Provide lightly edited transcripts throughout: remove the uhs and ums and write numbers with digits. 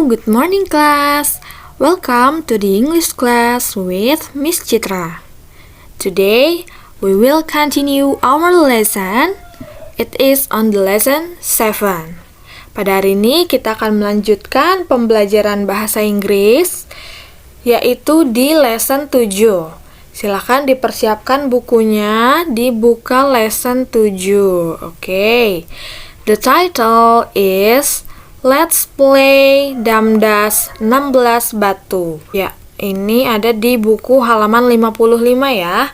good morning class. Welcome to the English class with Miss Citra. Today, we will continue our lesson. It is on the lesson 7. Pada hari ini kita akan melanjutkan pembelajaran bahasa Inggris, yaitu di lesson 7. Silakan dipersiapkan bukunya, dibuka lesson 7. Oke. The title is Let's Play Damdas 16 Batu. Ya, ini ada di buku halaman 55 ya.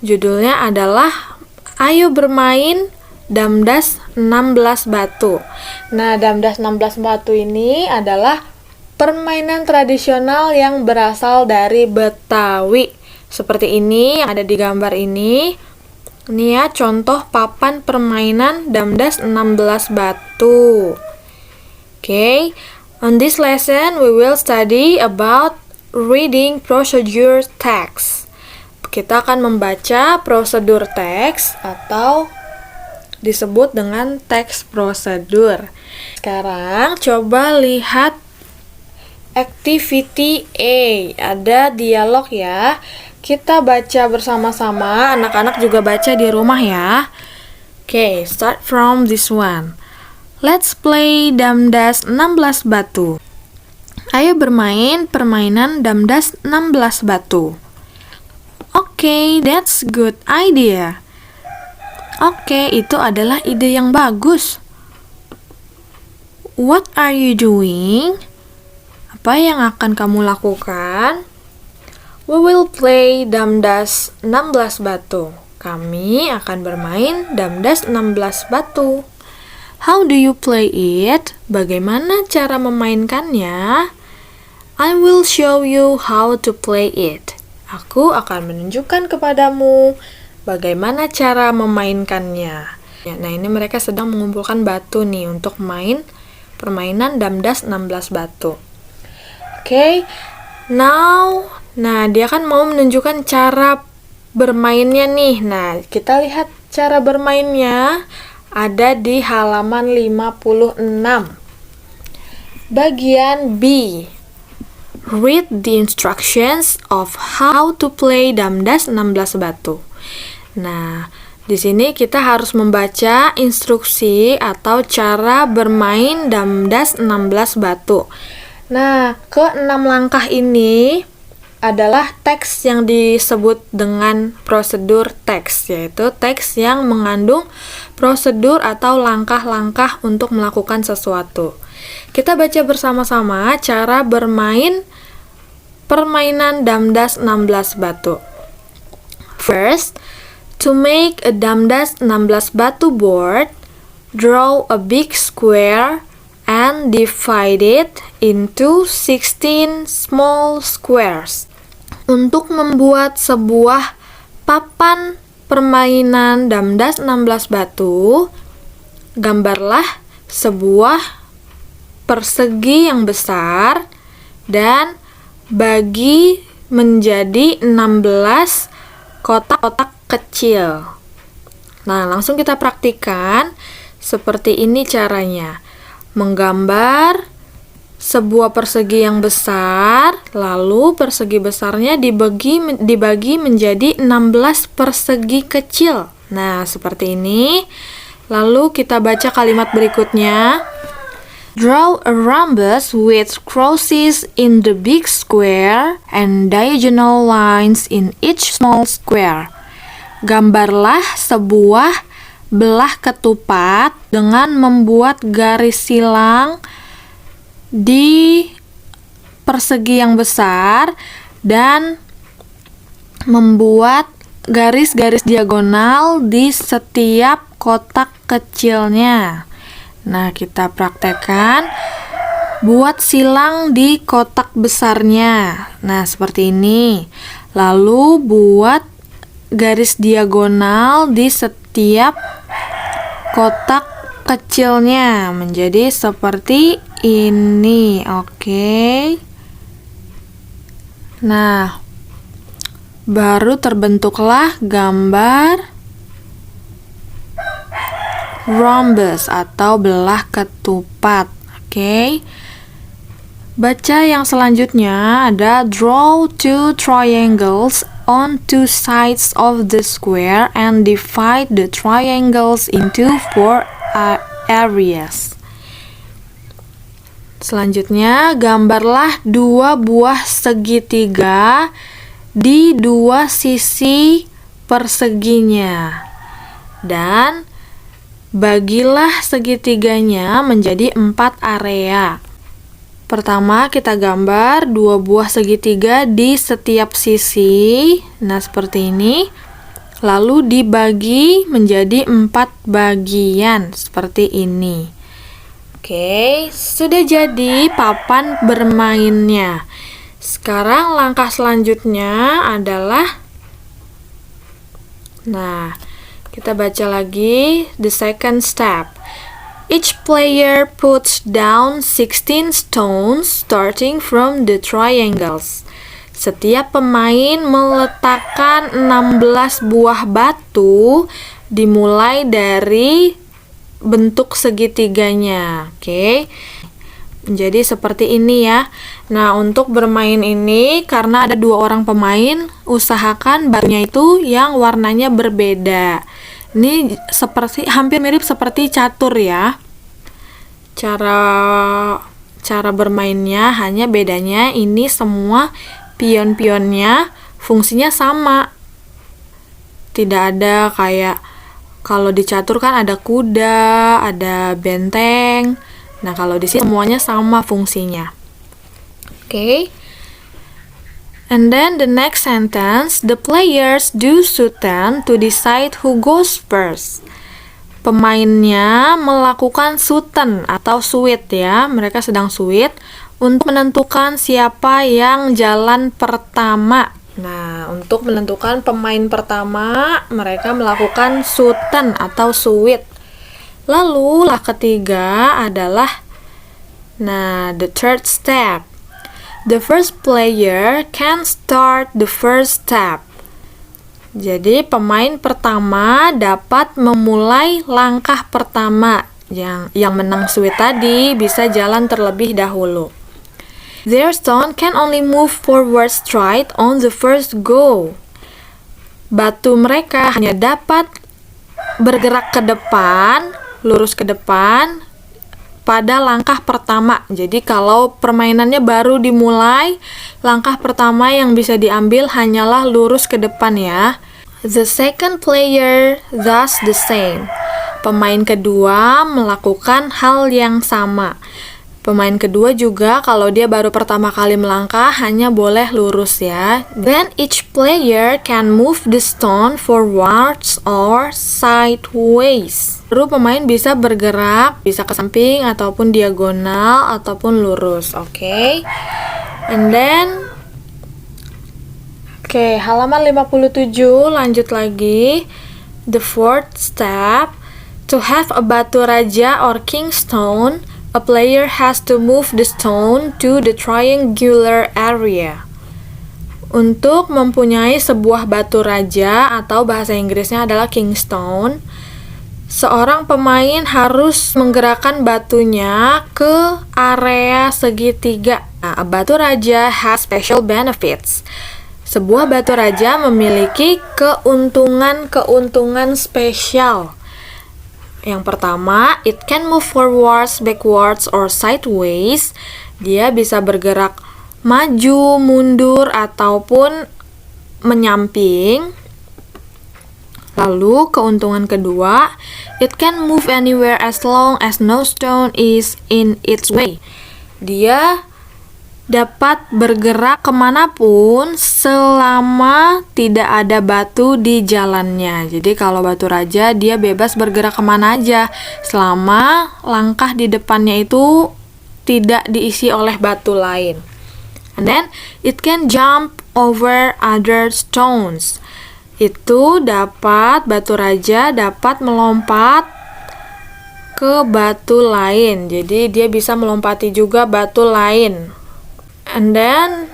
Judulnya adalah Ayo Bermain Damdas 16 Batu. Nah, Damdas 16 Batu ini adalah permainan tradisional yang berasal dari Betawi. Seperti ini yang ada di gambar ini. Ini ya contoh papan permainan Damdas 16 Batu. Okay, on this lesson we will study about reading procedure text. Kita akan membaca prosedur teks atau disebut dengan teks prosedur. Sekarang coba lihat activity A. Ada dialog ya. Kita baca bersama-sama, anak-anak juga baca di rumah ya. Okay, start from this one. Let's play Damdas 16 Batu. Ayo bermain permainan Damdas 16 Batu. Okay, that's good idea. Oke, itu adalah ide yang bagus. What are you doing? Apa yang akan kamu lakukan? We will play Damdas 16 Batu. Kami akan bermain Damdas 16 Batu. How do you play it? Bagaimana cara memainkannya? I will show you how to play it. Aku akan menunjukkan kepadamu bagaimana cara memainkannya. Nah, ini mereka sedang mengumpulkan batu nih untuk main permainan Damdas 16 Batu. Okay, now, nah dia kan mau menunjukkan cara bermainnya nih. Nah, kita lihat cara bermainnya. Ada di halaman 56. Bagian B. Read the instructions of how to play Damdas 16 Batu. Nah, di sini kita harus membaca instruksi atau cara bermain Damdas 16 Batu. Nah, ke-6 langkah ini adalah teks yang disebut dengan prosedur teks, yaitu teks yang mengandung prosedur atau langkah-langkah untuk melakukan sesuatu. Kita baca bersama-sama cara bermain permainan Damdas 16 Batu. First, to make a Damdas 16 Batu board, draw a big square and divide it into 16 small squares. Untuk membuat sebuah papan permainan Damdas 16 Batu, gambarlah sebuah persegi yang besar dan bagi menjadi 16 kotak-kotak kecil. Nah, langsung kita praktikkan. Seperti ini caranya. Menggambar sebuah persegi yang besar, lalu persegi besarnya dibagi menjadi 16 persegi kecil. Nah, seperti ini. Lalu kita baca kalimat berikutnya. Draw a rhombus with crosses in the big square and diagonal lines in each small square. Gambarlah sebuah belah ketupat dengan membuat garis silang di persegi yang besar dan membuat garis-garis diagonal di setiap kotak kecilnya. Nah, kita praktekkan. Buat silang di kotak besarnya. Nah, seperti ini. Lalu buat garis diagonal di setiap kotak kecilnya menjadi seperti ini. Oke. Nah, baru terbentuklah gambar rhombus atau belah ketupat. Oke. Baca yang selanjutnya ada draw two triangles on two sides of the square and divide the triangles into four areas. Selanjutnya, gambarlah dua buah segitiga di dua sisi perseginya. Dan bagilah segitiganya menjadi 4 area. Pertama, kita gambar dua buah segitiga di setiap sisi. Nah, seperti ini. Lalu dibagi menjadi 4 bagian, seperti ini. Oke, sudah jadi papan bermainnya. Sekarang langkah selanjutnya adalah, nah, kita baca lagi the second step. Each player puts down 16 stones starting from the triangles. Setiap pemain meletakkan 16 buah batu dimulai dari bentuk segitiganya. Oke. Jadi seperti ini ya. Nah, untuk bermain ini karena ada 2 orang pemain, usahakan batunya itu yang warnanya berbeda. Ini seperti hampir mirip seperti catur ya. Cara bermainnya hanya bedanya ini semua pion-pionnya fungsinya sama. Tidak ada kayak kalau di catur kan ada kuda, ada benteng. Nah, kalau di sini semuanya sama fungsinya. Okay. And then the next sentence, the players do sutan to decide who goes first. Pemainnya melakukan sutan atau suit ya, mereka sedang suit untuk menentukan siapa yang jalan pertama. Nah, untuk menentukan pemain pertama, mereka melakukan sutan atau suit. Lalu, ketiga adalah, nah, the third step. The first player can start the first step. Jadi, pemain pertama dapat memulai langkah pertama. Yang menang suit tadi bisa jalan terlebih dahulu. Their stone can only move forward straight on the first go. Batu mereka hanya dapat bergerak ke depan, lurus ke depan, pada langkah pertama. Jadi kalau permainannya baru dimulai, langkah pertama yang bisa diambil hanyalah lurus ke depan ya. The second player does the same. Pemain kedua melakukan hal yang sama. Pemain kedua juga kalau dia baru pertama kali melangkah hanya boleh lurus ya. Then each player can move the stone forwards or sideways. Lalu pemain bisa bergerak, bisa ke samping ataupun diagonal ataupun lurus. Oke. And then halaman 57 lanjut lagi. The fourth step, to have a batu raja or king stone, a player has to move the stone to the triangular area. Untuk mempunyai sebuah batu raja atau bahasa Inggrisnya adalah king stone, seorang pemain harus menggerakkan batunya ke area segitiga. Nah, a batu raja has special benefits. Sebuah batu raja memiliki keuntungan spesial. Yang pertama, it can move forwards, backwards, or sideways. Dia bisa bergerak maju, mundur, ataupun menyamping. Lalu, keuntungan kedua, it can move anywhere as long as no stone is in its way. Dia dapat bergerak kemanapun selama tidak ada batu di jalannya. Jadi kalau batu raja dia bebas bergerak kemana aja selama langkah di depannya itu tidak diisi oleh batu lain. And then it can jump over other stones. Itu batu raja dapat melompat ke batu lain. Jadi dia bisa melompati juga batu lain. And then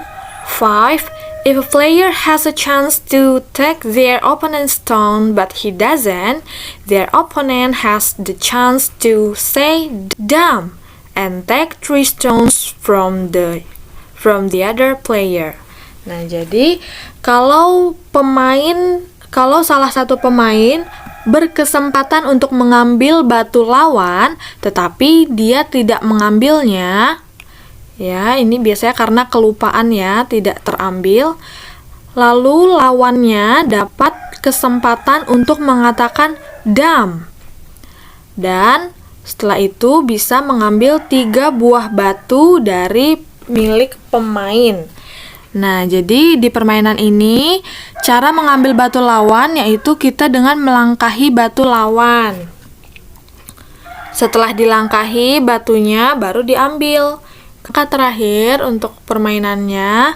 5, if a player has a chance to take their opponent's stone but he doesn't, their opponent has the chance to say damn and take 3 stones from the other player. Nah, jadi kalau salah satu pemain berkesempatan untuk mengambil batu lawan, tetapi dia tidak mengambilnya, ya, ini biasanya karena kelupaan ya, tidak terambil. Lalu lawannya dapat kesempatan untuk mengatakan dam. Dan setelah itu bisa mengambil 3 buah batu dari milik pemain. Nah, jadi di permainan ini cara mengambil batu lawan yaitu kita dengan melangkahi batu lawan. Setelah dilangkahi batunya baru diambil. Langkah terakhir untuk permainannya,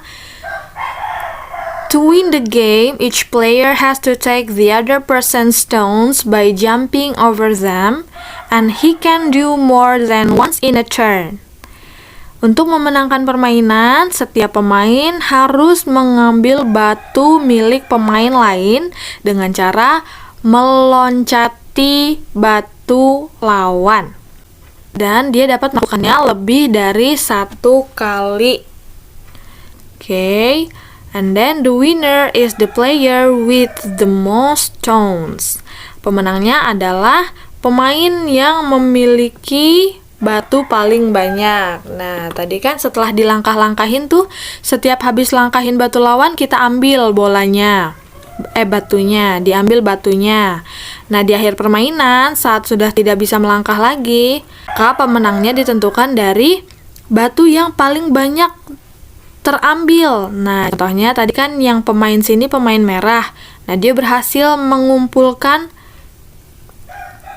to win the game, each player has to take the other person's stones by jumping over them, and he can do more than once in a turn. Untuk memenangkan permainan, setiap pemain harus mengambil batu milik pemain lain dengan cara meloncati batu lawan. Dan dia dapat melakukannya lebih dari 1 kali. Okay. And then the winner is the player with the most stones. Pemenangnya adalah pemain yang memiliki batu paling banyak. Nah, tadi kan setelah dilangkah-langkahin tuh, setiap habis langkahin batu lawan kita ambil batunya, diambil batunya. Nah, di akhir permainan saat sudah tidak bisa melangkah lagi, maka pemenangnya ditentukan dari batu yang paling banyak terambil. Nah, contohnya tadi kan yang pemain sini pemain merah. Nah, dia berhasil mengumpulkan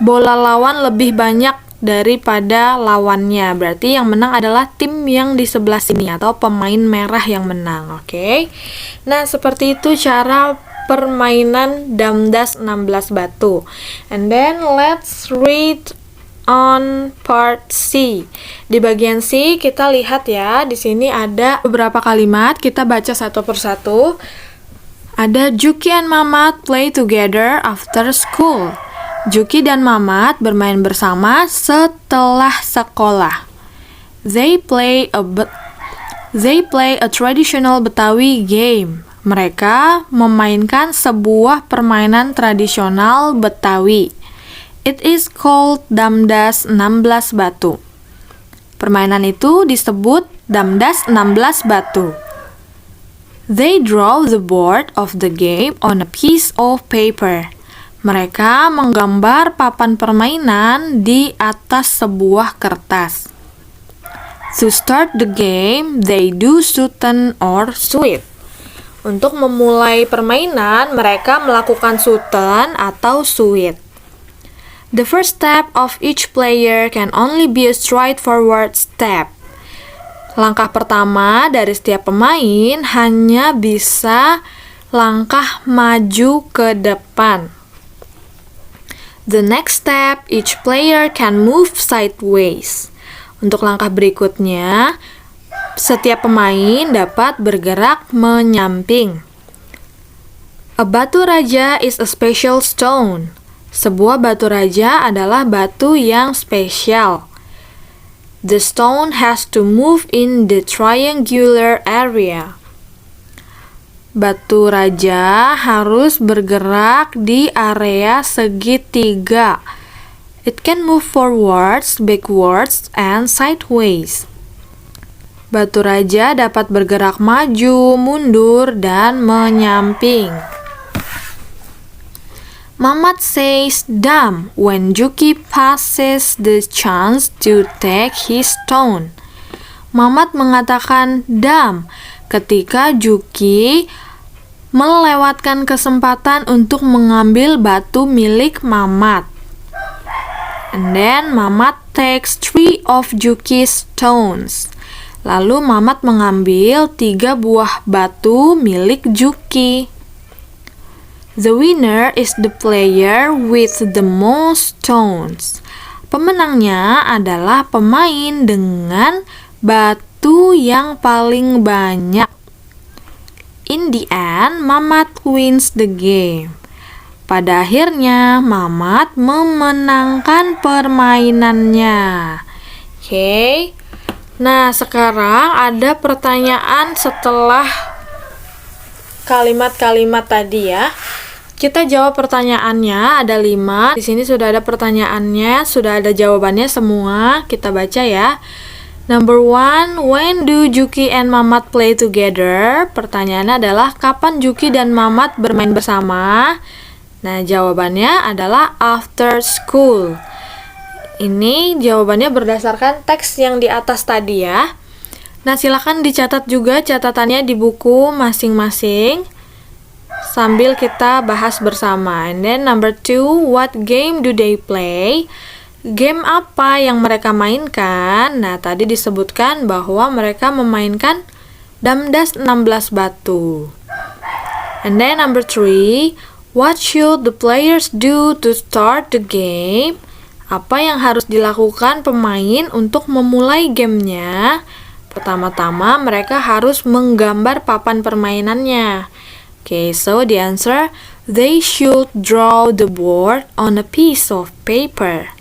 bola lawan lebih banyak daripada lawannya. Berarti yang menang adalah tim yang di sebelah sini atau pemain merah yang menang. Oke. Nah, seperti itu cara permainan Damdas 16 batu. And then let's read on part C. Di bagian C kita lihat ya, di sini ada beberapa kalimat, kita baca satu persatu. Ada Juki and Mamat play together after school. Juki dan Mamat bermain bersama setelah sekolah. They play a traditional Betawi game. Mereka memainkan sebuah permainan tradisional Betawi. It is called Damdas 16 batu. Permainan itu disebut Damdas 16 batu. They draw the board of the game on a piece of paper. Mereka menggambar papan permainan di atas sebuah kertas. To start the game, they do sutan or suit. Untuk memulai permainan, mereka melakukan sutan atau suit. The first step of each player can only be a straightforward step. Langkah pertama dari setiap pemain hanya bisa langkah maju ke depan. The next step, each player can move sideways. Untuk langkah berikutnya, setiap pemain dapat bergerak menyamping. A batu raja is a special stone. Sebuah batu raja adalah batu yang spesial. The stone has to move in the triangular area. Batu raja harus bergerak di area segitiga. It can move forwards, backwards, and sideways. Batu raja dapat bergerak maju, mundur, dan menyamping. Mamat says "Dam" when Juki passes the chance to take his stone. Mamat mengatakan "Dam" ketika Juki melewatkan kesempatan untuk mengambil batu milik Mamat. And then Mamat takes 3 of Juki's stones. Lalu Mamat mengambil 3 buah batu milik Juki. The winner is the player with the most stones. Pemenangnya adalah pemain dengan batu yang paling banyak. In the end, Mamat wins the game. Pada akhirnya, Mamat memenangkan permainannya. Oke. Nah, sekarang ada pertanyaan setelah kalimat-kalimat tadi ya. Kita jawab pertanyaannya, ada 5. Di sini sudah ada pertanyaannya, sudah ada jawabannya semua. Kita baca ya. Number 1, when do Juki and Mamat play together? Pertanyaannya adalah, kapan Juki dan Mamat bermain bersama? Nah, jawabannya adalah after school. Ini jawabannya berdasarkan teks yang di atas tadi ya. Nah, silakan dicatat juga catatannya di buku masing-masing sambil kita bahas bersama. And then number 2, what game do they play? Game apa yang mereka mainkan? Nah, tadi disebutkan bahwa mereka memainkan Damdas 16 batu. And then number 3, what should the players do to start the game? Apa yang harus dilakukan pemain untuk memulai gamenya? Pertama-tama mereka harus menggambar papan permainannya. Okay, so the answer, they should draw the board on a piece of paper.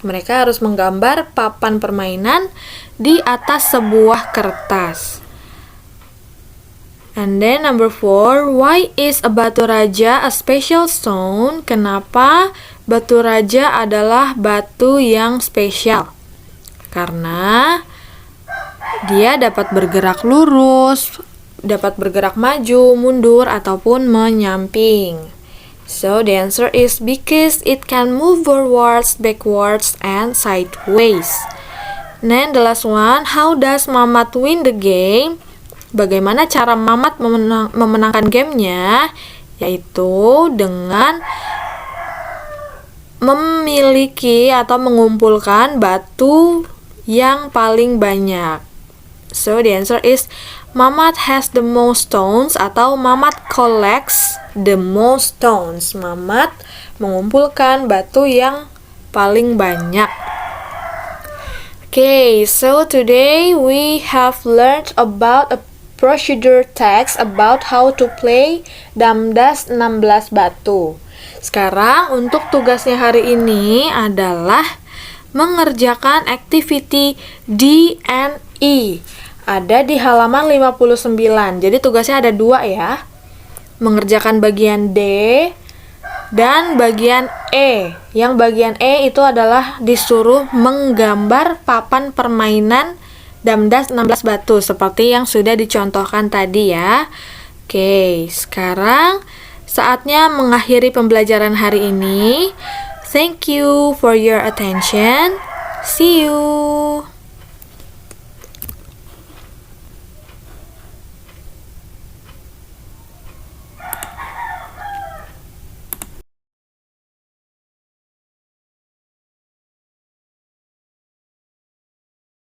Mereka harus menggambar papan permainan di atas sebuah kertas. And then number 4, why is a batu raja a special stone? Kenapa batu raja adalah batu yang spesial? Karena dia dapat bergerak lurus, dapat bergerak maju, mundur, ataupun menyamping. So the answer is because it can move forwards, backwards, and sideways. Then the last one, how does Mamat win the game? Bagaimana cara Mamat memenangkan gamenya? Yaitu dengan memiliki atau mengumpulkan batu yang paling banyak. So the answer is Mamat has the most stones atau Mamat collects the most stones. Mamat mengumpulkan batu yang paling banyak. Okay, so today we have learned about a procedure text about how to play Damdas 16 batu. Sekarang untuk tugasnya hari ini adalah mengerjakan activity D and E. Ada di halaman 59. Jadi tugasnya ada 2 ya. Mengerjakan bagian D dan bagian E. Yang bagian E itu adalah disuruh menggambar papan permainan Damdas 16 batu seperti yang sudah dicontohkan tadi ya. Oke, sekarang saatnya mengakhiri pembelajaran hari ini. Thank you for your attention. See you.